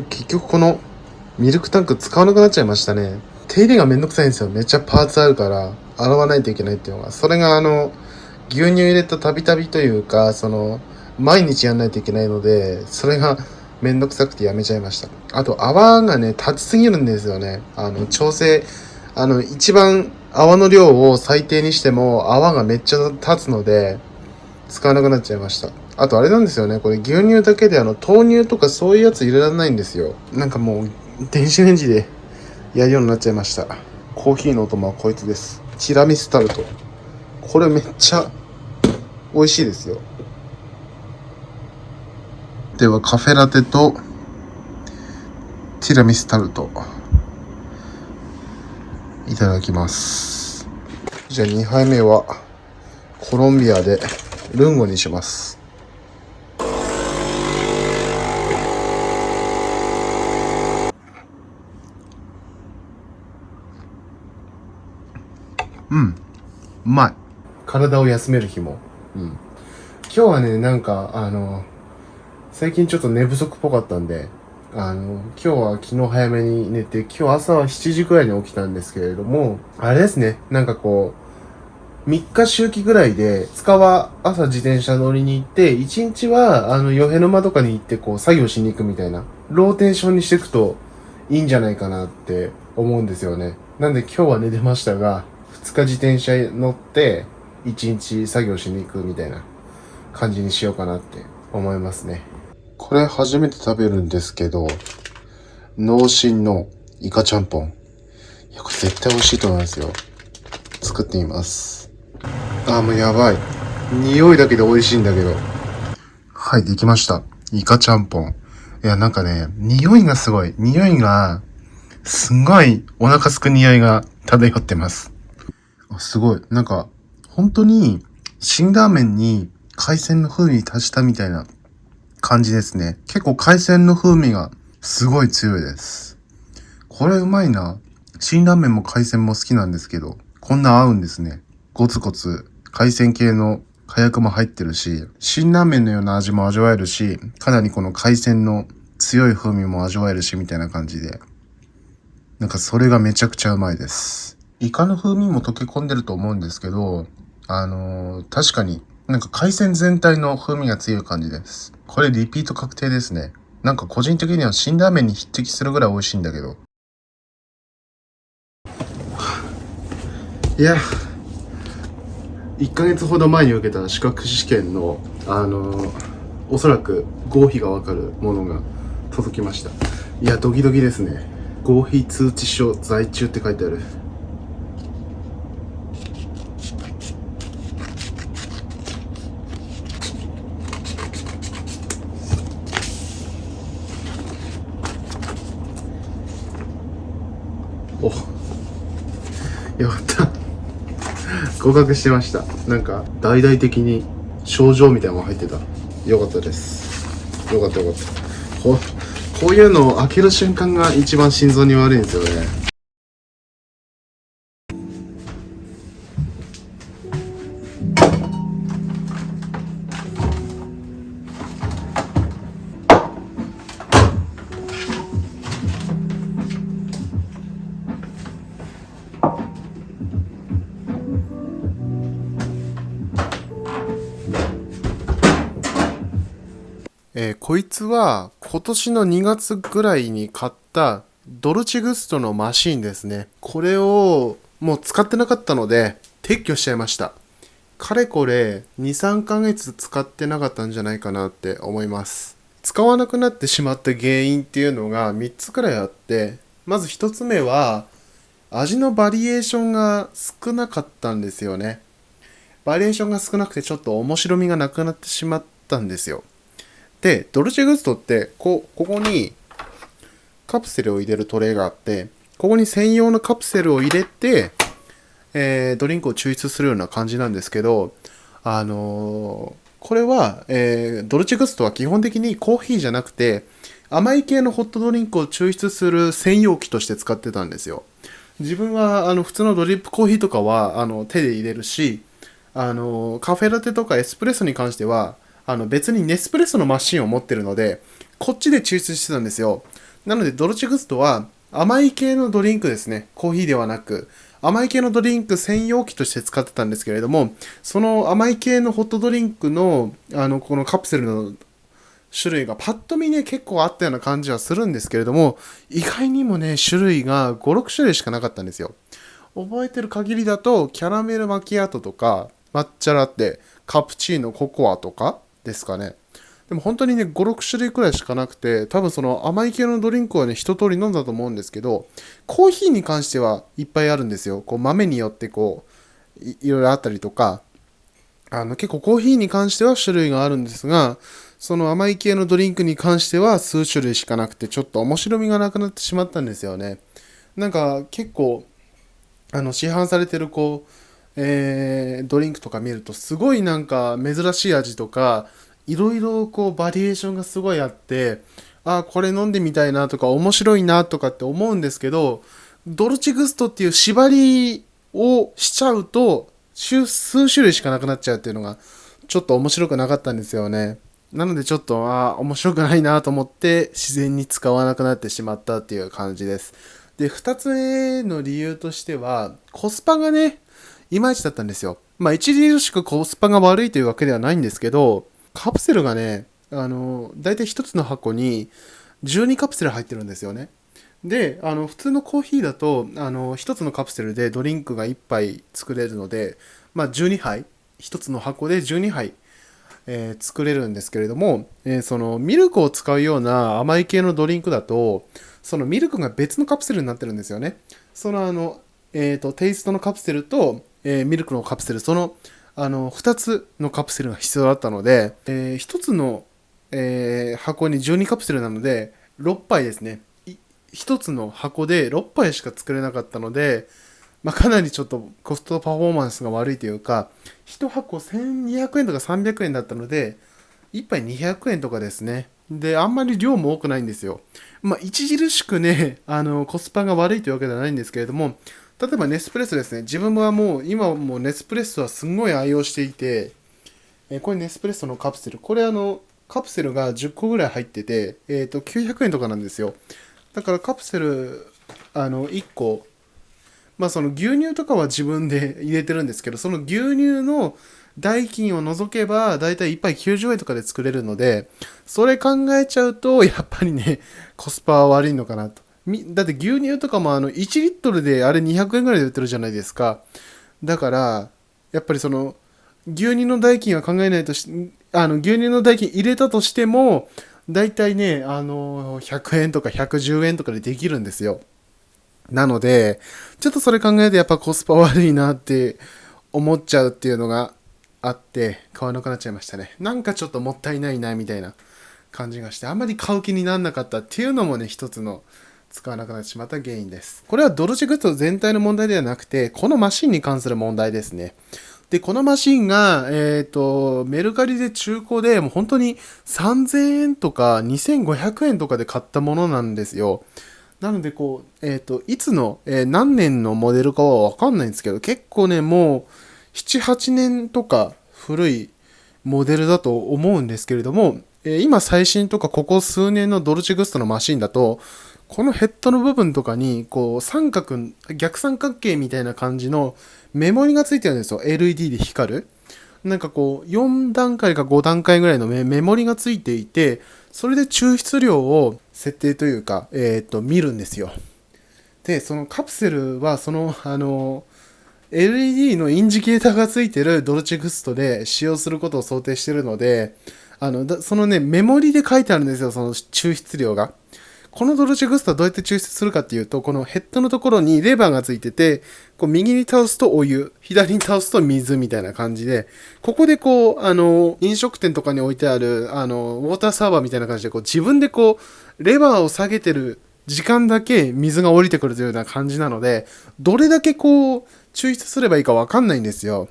結局このミルクタンク使わなくなっちゃいましたね。手入れがめんどくさいんですよ。めっちゃパーツあるから洗わないといけないっていうのが。それが牛乳入れたたびたびというか、毎日やんないといけないので、それがめんどくさくてやめちゃいました。あと泡がね、立ちすぎるんですよね。調整、一番泡の量を最低にしても泡がめっちゃ立つので、使わなくなっちゃいました。あとあれなんですよね。これ牛乳だけで豆乳とかそういうやつ入れられないんですよ。なんかもう電子レンジでやるようになっちゃいました。コーヒーのお供はこいつです。ティラミスタルト。これめっちゃ美味しいですよ。ではカフェラテとティラミスタルトいただきます。じゃあ2杯目はコロンビアでルンゴにします。うまい。体を休める日も。今日はね、最近ちょっと寝不足っぽかったんで、今日は昨日早めに寝て、今日朝は7時くらいに起きたんですけれども、あれですね、3日周期ぐらいで、2日は朝自転車乗りに行って、1日は、与平沼とかに行って作業しに行くみたいな、ローテーションにしていくといいんじゃないかなって思うんですよね。なんで今日は寝てましたが、2日自転車乗って、1日作業しに行くみたいな感じにしようかなって思いますね。これ初めて食べるんですけど、農心のイカちゃんぽん。いや、これ絶対美味しいと思いますよ。作ってみます。もうやばい。匂いだけで美味しいんだけど。はい、できました。イカちゃんぽん。いや、匂いがすごい。すごいお腹すく匂いが漂ってます。すごい。本当に、辛ラーメンに海鮮の風味足したみたいな感じですね。結構海鮮の風味がすごい強いです。これうまいな。辛ラーメンも海鮮も好きなんですけど、こんな合うんですね。ゴツゴツ海鮮系の火薬も入ってるし、辛ラーメンのような味も味わえるし、かなりこの海鮮の強い風味も味わえるしみたいな感じで、それがめちゃくちゃうまいです。イカの風味も溶け込んでると思うんですけど、確かに海鮮全体の風味が強い感じです。これリピート確定ですね。個人的には辛ラーメンに匹敵するぐらい美味しいんだけど。いや、1ヶ月ほど前に受けた資格試験の、おそらく合否がわかるものが届きました。いや、ドキドキですね。合否通知書在中って書いてある。お、よかった。合格してました。大々的に症状みたいなのが入ってた。よかったです。よかったよかった。こういうのを開ける瞬間が一番心臓に悪いんですよね。こいつは今年の2月ぐらいに買ったドルチグストのマシーンですね。これをもう使ってなかったので撤去しちゃいました。かれこれ2、3ヶ月使ってなかったんじゃないかなって思います。使わなくなってしまった原因っていうのが3つくらいあって、まず1つ目は味のバリエーションが少なかったんですよね。バリエーションが少なくてちょっと面白みがなくなってしまったんですよ。で、ドルチェグストってここにカプセルを入れるトレイがあって、ここに専用のカプセルを入れて、ドリンクを抽出するような感じなんですけど、これは、ドルチェグストは基本的にコーヒーじゃなくて、甘い系のホットドリンクを抽出する専用機として使ってたんですよ。自分は普通のドリップコーヒーとかは手で入れるし、カフェラテとかエスプレッソに関しては別にネスプレッソのマシンを持ってるので、こっちで抽出してたんですよ。なのでドルチェグストは甘い系のドリンクですね。コーヒーではなく、甘い系のドリンク専用機として使ってたんですけれども、その甘い系のホットドリンクの、このカプセルの種類がパッと見ね、結構あったような感じはするんですけれども、意外にもね、種類が5、6種類しかなかったんですよ。覚えてる限りだと、キャラメルマキアートとか、抹茶ラテ、カプチーノ、ココアとかですかね。でも本当にね、5、6種類くらいしかなくて、多分その甘い系のドリンクはね、一通り飲んだと思うんですけど、コーヒーに関してはいっぱいあるんですよ。こう豆によってこう、いろいろあったりとか、結構コーヒーに関しては種類があるんですが、その甘い系のドリンクに関しては数種類しかなくて、ちょっと面白みがなくなってしまったんですよね。なんか結構、市販されてるこう、ドリンクとか見るとすごいなんか珍しい味とかいろいろこうバリエーションがすごいあって、これ飲んでみたいなとか面白いなとかって思うんですけど、ドルチグストっていう縛りをしちゃうと数種類しかなくなっちゃうっていうのがちょっと面白くなかったんですよね。なのでちょっと面白くないなと思って自然に使わなくなってしまったっていう感じです。で、二つ目の理由としてはコスパがね、いまいちだったんですよ。まあ著しくコスパが悪いというわけではないんですけど、カプセルがね、だいたい一つの箱に12カプセル入ってるんですよね。で、普通のコーヒーだと、一つのカプセルでドリンクが1杯作れるので、まあ12杯、一つの箱で12杯、作れるんですけれども、そのミルクを使うような甘い系のドリンクだと、そのミルクが別のカプセルになってるんですよね。そのテイストのカプセルと、ミルクのカプセル、2つのカプセルが必要だったので、1つの、箱に12カプセルなので、6杯ですね。1つの箱で6杯しか作れなかったので、かなりちょっとコストパフォーマンスが悪いというか、1箱1200円とか300円だったので、1杯200円とかですね。で、あんまり量も多くないんですよ。著しくね、コスパが悪いというわけではないんですけれども、例えばネスプレッソですね。自分はもう、今もうネスプレッソはすんごい愛用していて、これネスプレッソのカプセル。これカプセルが10個ぐらい入ってて、900円とかなんですよ。だからカプセル、1個、その牛乳とかは自分で入れてるんですけど、その牛乳の代金を除けば、だいたい1杯90円とかで作れるので、それ考えちゃうと、やっぱりね、コスパは悪いのかなと。だって牛乳とかも1リットルであれ200円ぐらいで売ってるじゃないですか。だから、やっぱりその、牛乳の代金は考えないとし、牛乳の代金入れたとしても、だいたいね、100円とか110円とかでできるんですよ。なので、ちょっとそれ考えるとやっぱコスパ悪いなって思っちゃうっていうのがあって、買わなくなっちゃいましたね。なんかちょっともったいないなみたいな感じがして、あんまり買う気にならなかったっていうのもね、一つの使わなくなってしまった原因です。これはドルチェグッズ全体の問題ではなくて、このマシンに関する問題ですね。で、このマシンが、メルカリで中古で、もう本当に3000円とか2500円とかで買ったものなんですよ。なので、こう、いつの、何年のモデルかはわかんないんですけど、結構ね、もう、7、8年とか古いモデルだと思うんですけれども、今最新とかここ数年のドルチェグストのマシンだと、このヘッドの部分とかに、こう、逆三角形みたいな感じのメモリがついてるんですよ。LED で光る。なんかこう、4段階か5段階ぐらいのメモリがついていて、それで抽出量を設定というか、見るんですよ。で、そのカプセルは、LED のインジケーターがついてるドルチェグストで使用することを想定しているので、そのね、メモリで書いてあるんですよ、その抽出量が。このドルチェグストはどうやって抽出するかっていうと、このヘッドのところにレバーがついてて、こう右に倒すとお湯、左に倒すと水みたいな感じで、ここでこう、飲食店とかに置いてある、ウォーターサーバーみたいな感じで、こう自分でこう、レバーを下げてる時間だけ水が降りてくるというような感じなので、どれだけこう、抽出すればいいかわかんないんですよ。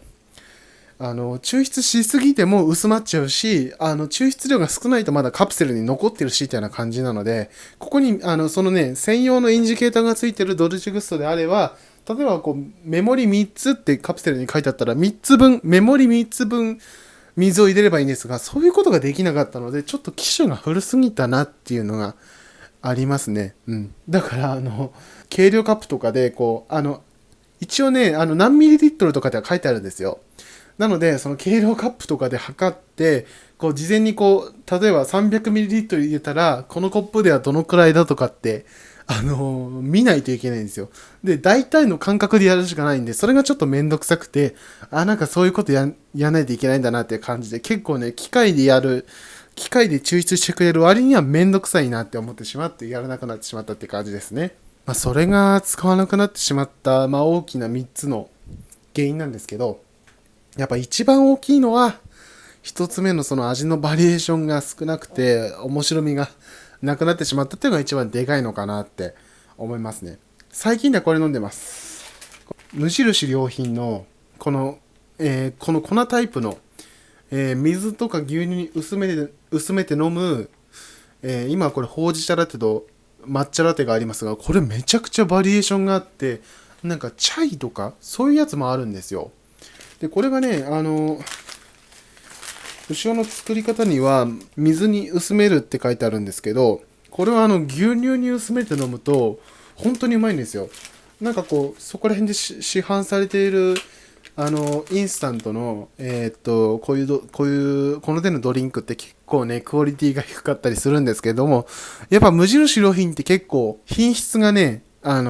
抽出しすぎても薄まっちゃうし、抽出量が少ないとまだカプセルに残ってるし、みたいな感じなので、ここに、そのね、専用のインジケーターがついてるドルチェグストであれば、例えばこう、メモリ3つってカプセルに書いてあったら、メモリ3つ分、水を入れればいいんですが、そういうことができなかったので、ちょっと機種が古すぎたなっていうのがありますね。だから、計量カップとかで、一応ね、何ミリリットルとかでは書いてあるんですよ。なので、その計量カップとかで測って、事前に例えば 300ml 入れたら、このコップではどのくらいだとかって、見ないといけないんですよ。で、大体の感覚でやるしかないんで、それがちょっとめんどくさくて、なんかそういうことやらないといけないんだなっていう感じで、結構ね、機械で抽出してくれる割にはめんどくさいなって思ってしまって、やらなくなってしまったって感じですね。それが使わなくなってしまった、大きな3つの原因なんですけど、やっぱ一番大きいのは、一つ目のその味のバリエーションが少なくて、面白みがなくなってしまったっていうのが一番でかいのかなって思いますね。最近ではこれ飲んでます。無印良品の、この粉タイプの、水とか牛乳に薄めて飲む、今これほうじ茶ラテと抹茶ラテがありますが、これめちゃくちゃバリエーションがあって、なんかチャイとかそういうやつもあるんですよ。で、これがね、後ろの作り方には水に薄めるって書いてあるんですけど、これは牛乳に薄めて飲むと本当にうまいんですよ。なんかそこら辺で市販されているインスタントのこの手のドリンクって結構ねクオリティが低かったりするんですけども、やっぱ無印良品って結構品質がね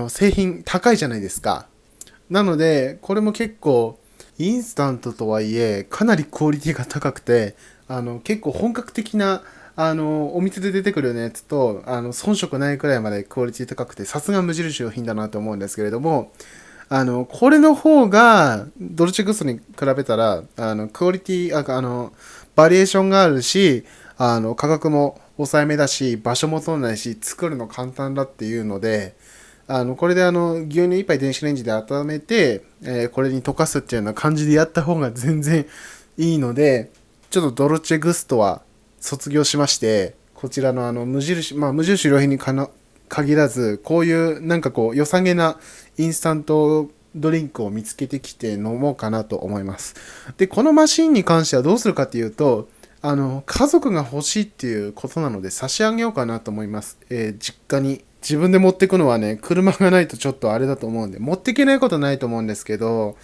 製品高いじゃないですか。なのでこれも結構インスタントとはいえかなりクオリティが高くて、結構本格的なお店で出てくるようなやつと遜色ないくらいまでクオリティ高くて、さすが無印良品だなと思うんですけれども、これの方がドルチェグストに比べたらクオリティバリエーションがあるし、価格も抑えめだし、場所も取らないし、作るの簡単だっていうので、これで牛乳1杯電子レンジで温めて、これに溶かすっていうような感じでやった方が全然いいので、ちょっとドルチェグストは卒業しまして、こちらの無印良品に限らず、こういうなんか良さげなインスタントドリンクを見つけてきて飲もうかなと思います。で、このマシンに関してはどうするかっていうと、家族が欲しいっていうことなので差し上げようかなと思います。実家に。自分で持ってくのはね、車がないとちょっとあれだと思うんで、持っていけないことないと思うんですけど、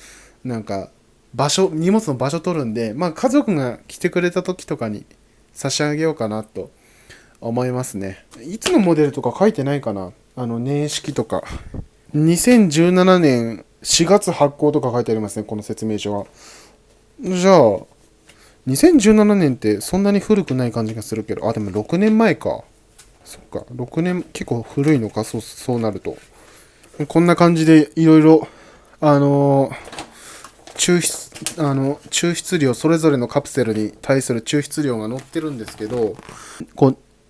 なんか、荷物の場所取るんで、家族が来てくれた時とかに差し上げようかなと思いますね。いつのモデルとか書いてないかな、年式とか。2017年4月発行とか書いてありますね、この説明書は。じゃあ、2017年ってそんなに古くない感じがするけど、でも6年前か。そっか、6年、結構古いのか、そうなると。こんな感じでいろいろ、あのー抽出量、それぞれのカプセルに対する抽出量が載ってるんですけど、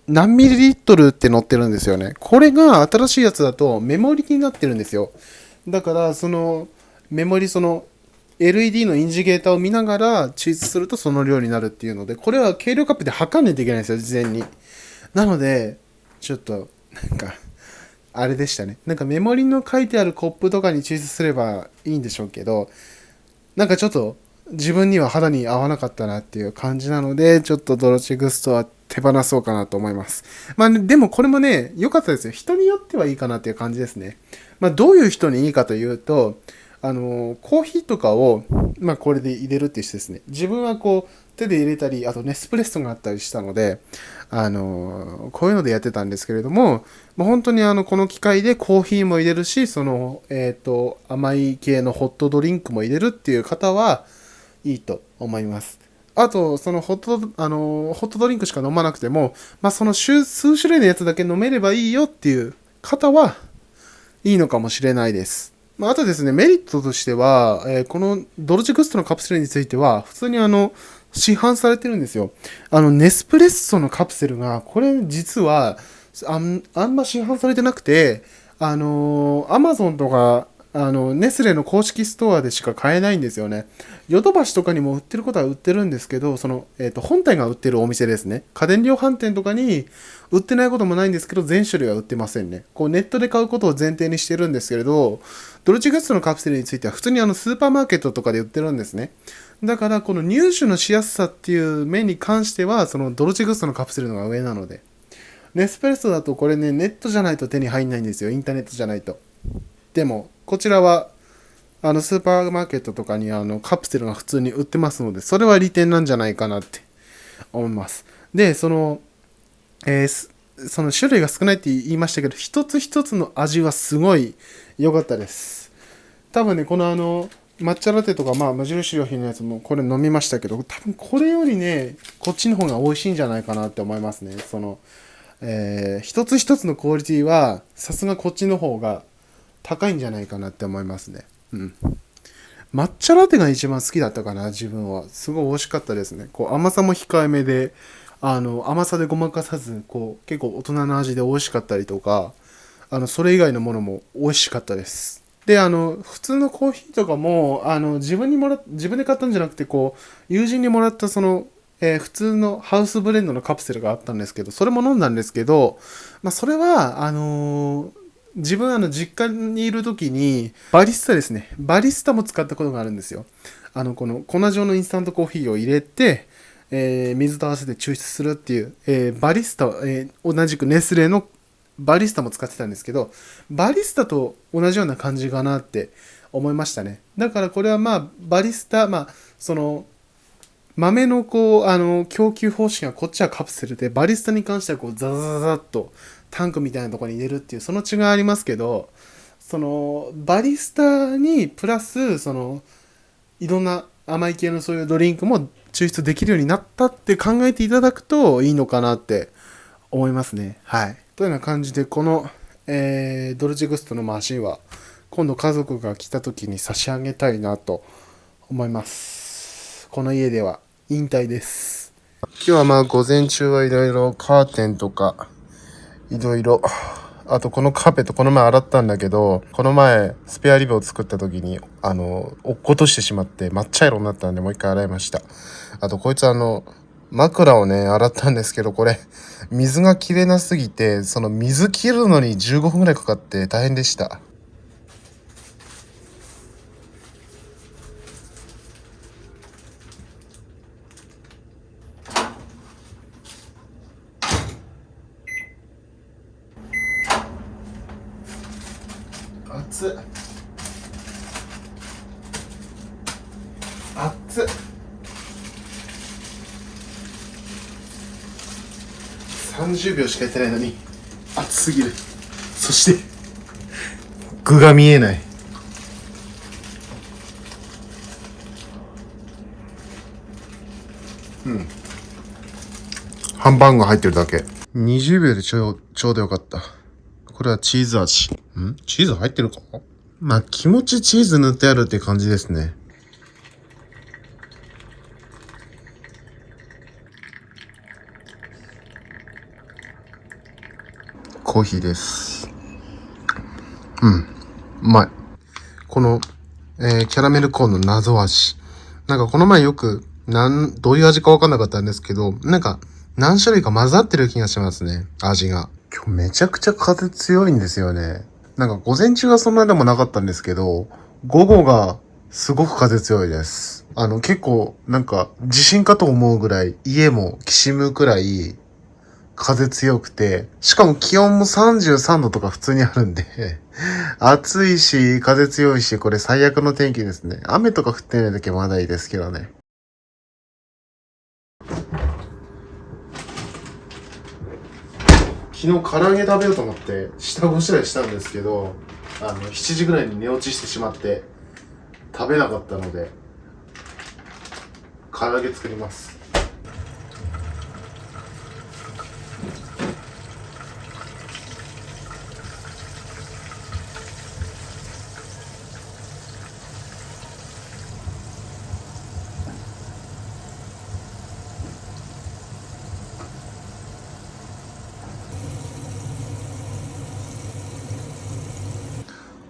何ミリリットルって載ってるんですよね。これが新しいやつだとメモリになってるんですよ。だから、メモリ、LED のインジゲーターを見ながら抽出するとその量になるっていうので、これは計量カップで測んないといけないんですよ、事前に。なので、ちょっと、あれでしたね。なんかメモリの書いてあるコップとかに抽出すればいいんでしょうけど、なんかちょっと自分には肌に合わなかったなっていう感じなので、ちょっとドロチェグストは手放そうかなと思います。でもこれもね、良かったですよ。人によってはいいかなっていう感じですね。どういう人にいいかというと、コーヒーとかを、これで入れるっていう人ですね。自分は手で入れたり、あとネスプレッソがあったりしたので、こういうのでやってたんですけれども、本当にこの機械でコーヒーも入れるし、甘い系のホットドリンクも入れるっていう方はいいと思います。あと、ホットドリンクしか飲まなくても、その数種類のやつだけ飲めればいいよっていう方はいいのかもしれないです。あとですね、メリットとしては、このドルチェグストのカプセルについては、普通に市販されてるんですよ。ネスプレッソのカプセルが、これ実は、あんま市販されてなくて、アマゾンとか、ネスレの公式ストアでしか買えないんですよね。ヨドバシとかにも売ってることは売ってるんですけど、本体が売ってるお店ですね。家電量販店とかに売ってないこともないんですけど、全種類は売ってませんね。ネットで買うことを前提にしてるんですけれど、ドルチガストのカプセルについては普通にスーパーマーケットとかで売ってるんですね。だから、この入手のしやすさっていう面に関しては、そのドルチガストのカプセルの方が上なので。ネスプレッソだとこれね、ネットじゃないと手に入んないんですよ。インターネットじゃないと。でも、こちらは、スーパーマーケットとかにカプセルが普通に売ってますので、それは利点なんじゃないかなって思います。で、その種類が少ないって言いましたけど、一つ一つの味はすごい良かったです。多分ね、この抹茶ラテとか、まあ、無印良品のやつもこれ飲みましたけど、多分これよりね、こっちの方が美味しいんじゃないかなって思いますね。一つ一つのクオリティは、さすがこっちの方が高いんじゃないかなって思いますね。うん。抹茶ラテが一番好きだったかな、自分は。すごい美味しかったですね。こう、甘さも控えめで、甘さでごまかさず、こう、結構大人の味で美味しかったりとか、それ以外のものも美味しかったです。で、普通のコーヒーとかも、自分で買ったんじゃなくて、こう、友人にもらった普通のハウスブレンドのカプセルがあったんですけど、それも飲んだんですけど、まあ、それは、自分実家にいる時に、バリスタですね。バリスタも使ったことがあるんですよ。この粉状のインスタントコーヒーを入れて、水と合わせて抽出するっていう、バリスタ、同じくネスレのバリスタも使ってたんですけど、バリスタと同じような感じかなって思いましたね。だからこれはまあ、バリスタ、まあ、豆の供給方式がこっちはカプセルで、バリスタに関してはこう、ザザザザッとタンクみたいなところに入れるっていう、その違いありますけど、バリスタにプラス、いろんな甘い系のそういうドリンクも抽出できるようになったって考えていただくといいのかなって思いますね。はい。というような感じで、この、ドルチェグストのマシンは、今度家族が来た時に差し上げたいなと思います。この家では引退です。今日はまあ午前中はいろいろカーテンとか、いろいろ、あとこのカーペットこの前洗ったんだけど、この前スペアリブを作った時に、落っことしてしまって抹茶色になったんでもう一回洗いました。あとこいつ枕をね、洗ったんですけど、これ、水が切れなすぎて、その水切るのに15分くらいかかって大変でした。熱っ。熱っ。30秒しかやってないのに、熱すぎる。そして、具が見えない。うん。ハンバーグが入ってるだけ。20秒でちょうどよかった。これはチーズ味。チーズ入ってるか？まあ、気持ちチーズ塗ってあるって感じですね。コーヒーです。うまい。この、キャラメルコーンの謎味。なんかこの前よく、どういう味かわかんなかったんですけど、なんか、何種類か混ざってる気がしますね。味が。今日めちゃくちゃ風強いんですよね。なんか午前中はそんなでもなかったんですけど、午後がすごく風強いです。結構、なんか、地震かと思うぐらい、家もきしむくらい、風強くて、しかも気温も33度とか普通にあるんで、暑いし、風強いし、これ最悪の天気ですね。雨とか降ってない時はまだいいですけどね。昨日唐揚げ食べようと思って下ごしらえしたんですけど、7時ぐらいに寝落ちしてしまって食べなかったので、唐揚げ作ります。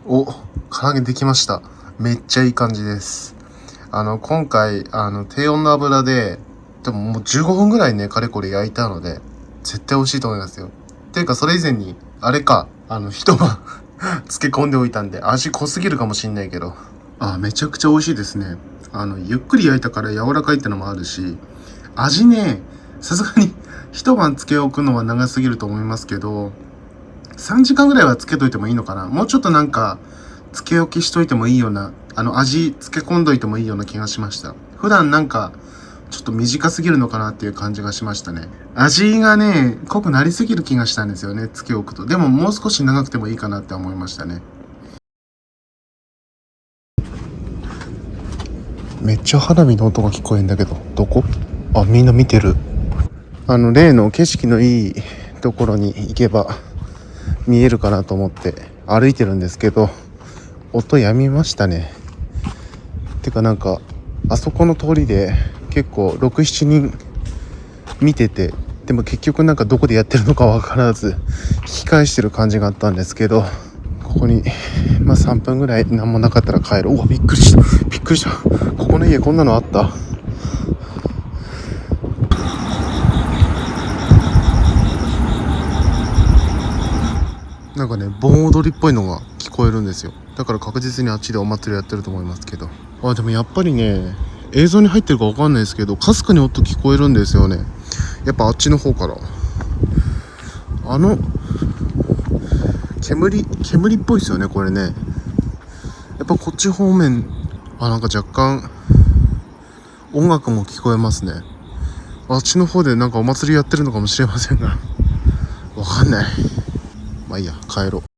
お、唐揚げできました。めっちゃいい感じです。今回、低温の油で、でももう15分ぐらいね、かれこれ焼いたので、絶対美味しいと思いますよ。ていうか、それ以前に、あれか、一晩漬け込んでおいたんで、味濃すぎるかもしんないけど。めちゃくちゃ美味しいですね。ゆっくり焼いたから柔らかいってのもあるし、味ね、さすがに一晩つけ置くのは長すぎると思いますけど、3時間ぐらいはつけといてもいいのかな。もうちょっとなんか、つけ置きしといてもいいような、味漬け込んどいてもいいような気がしました。普段なんか、ちょっと短すぎるのかなっていう感じがしましたね。味がね、濃くなりすぎる気がしたんですよね、つけ置くと。でももう少し長くてもいいかなって思いましたね。めっちゃ花火の音が聞こえんだけど、どこ？あ、みんな見てる。例の景色のいいところに行けば見えるかなと思って歩いてるんですけど、音やみましたね。てかなんか、あそこの通りで結構6、7人見てて、でも結局なんかどこでやってるのかわからず引き返してる感じがあったんですけど、ここに3分ぐらい何もなかったら帰る。うわ、びっくりした。ここの家こんなのあった。なんかね、盆踊りっぽいのが聞こえるんですよ。だから確実にあっちでお祭りやってると思いますけど。でもやっぱりね、映像に入ってるかわかんないですけど、かすかに音聞こえるんですよね。やっぱあっちの方から。煙っぽいですよね、これね。やっぱこっち方面、なんか若干、音楽も聞こえますね。あっちの方でなんかお祭りやってるのかもしれませんが。わかんない。まあいいや、帰ろう。